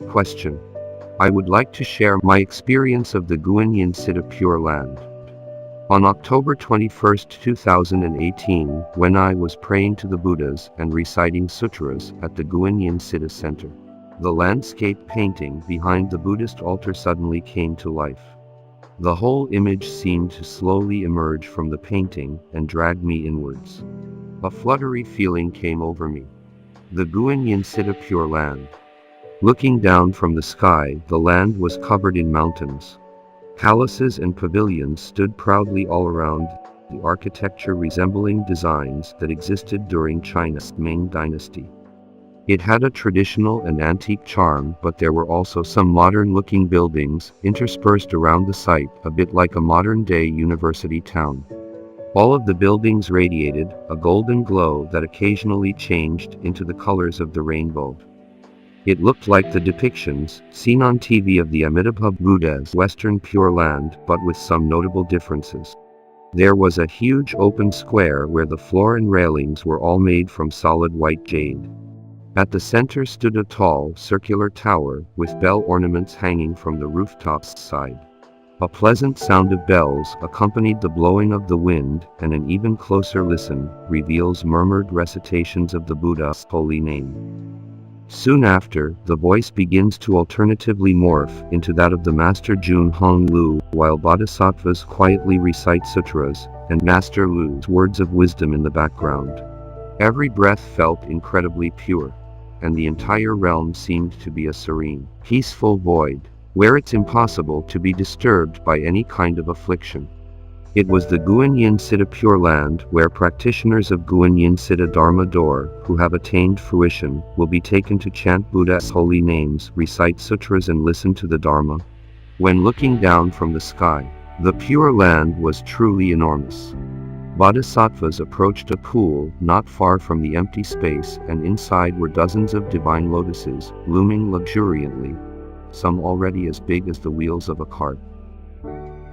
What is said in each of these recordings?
Question. I would like to share my experience of the Guan Citta Pure Land. On October 21, 2018, when I was praying to the Buddhas and reciting sutras at the Guan Citta Center, the landscape painting behind the Buddhist altar suddenly came to life. The whole image seemed to slowly emerge from the painting and drag me inwards. A fluttery feeling came over me. The Guan Citta Pure Land. Looking down from the sky, the land was covered in mountains. Palaces and pavilions stood proudly all around, the architecture resembling designs that existed during China's Ming Dynasty. It had a traditional and antique charm, but there were also some modern-looking buildings interspersed around the site, a bit like a modern-day university town. All of the buildings radiated a golden glow that occasionally changed into the colors of the rainbow. It looked like the depictions seen on TV of the Amitabha Buddha's Western Pure Land, but with some notable differences. There was a huge open square where the floor and railings were all made from solid white jade. At the center stood a tall, circular tower with bell ornaments hanging from the rooftop's side. A pleasant sound of bells accompanied the blowing of the wind, and an even closer listen reveals murmured recitations of the Buddha's holy name. Soon after, the voice begins to alternatively morph into that of the Master Jun Hong Lu, while bodhisattvas quietly recite sutras, and Master Lu's words of wisdom in the background. Every breath felt incredibly pure, and the entire realm seemed to be a serene, peaceful void, where it's impossible to be disturbed by any kind of affliction. It was the Guan Citta Pure Land where practitioners of Guan Citta Dharma Door, who have attained fruition, will be taken to chant Buddha's holy names, recite sutras and listen to the Dharma. When looking down from the sky, the Pure Land was truly enormous. Bodhisattvas approached a pool not far from the empty space, and inside were dozens of divine lotuses, blooming luxuriantly, some already as big as the wheels of a cart.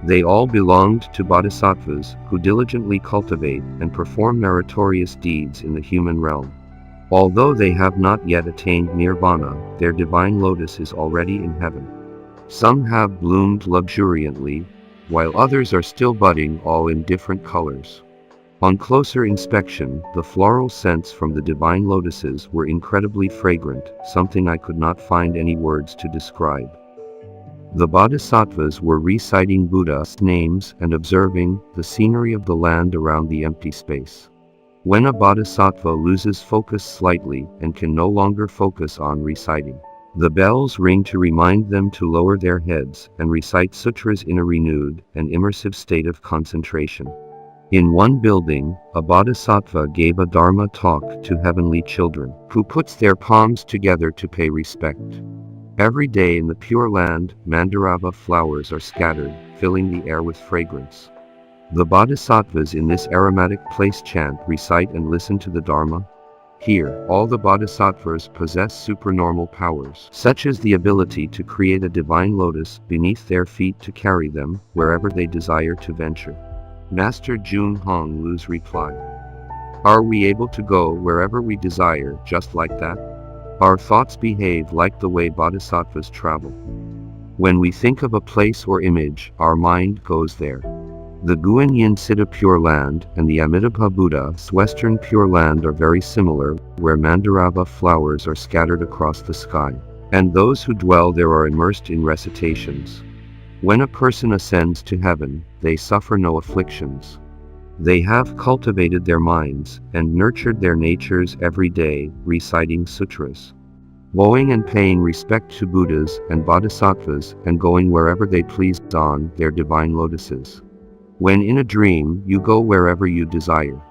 They all belonged to bodhisattvas who diligently cultivate and perform meritorious deeds in the human realm. Although they have not yet attained nirvana, their divine lotus is already in heaven. Some have bloomed luxuriantly, while others are still budding, all in different colors. On closer inspection, the floral scents from the divine lotuses were incredibly fragrant, something I could not find any words to describe. The bodhisattvas were reciting Buddha's names and observing the scenery of the land around the empty space. When a bodhisattva loses focus slightly and can no longer focus on reciting, the bells ring to remind them to lower their heads and recite sutras in a renewed and immersive state of concentration. In one building, a bodhisattva gave a dharma talk to heavenly children, who puts their palms together to pay respect. Every day in the Pure Land, mandarava flowers are scattered, filling the air with fragrance. The bodhisattvas in this aromatic place chant, recite and listen to the Dharma. Here, all the bodhisattvas possess supernormal powers, such as the ability to create a divine lotus beneath their feet to carry them wherever they desire to venture. Master Jun Hong Lu's reply. Are we able to go wherever we desire just like that? Our thoughts behave like the way bodhisattvas travel. When we think of a place or image, our mind goes there. The Guan Citta Pure Land and the Amitabha Buddha's Western Pure Land are very similar, where mandarava flowers are scattered across the sky, and those who dwell there are immersed in recitations. When a person ascends to heaven, they suffer no afflictions. They have cultivated their minds and nurtured their natures every day, reciting sutras, bowing and paying respect to Buddhas and bodhisattvas, and going wherever they please on their divine lotuses. When in a dream, you go wherever you desire.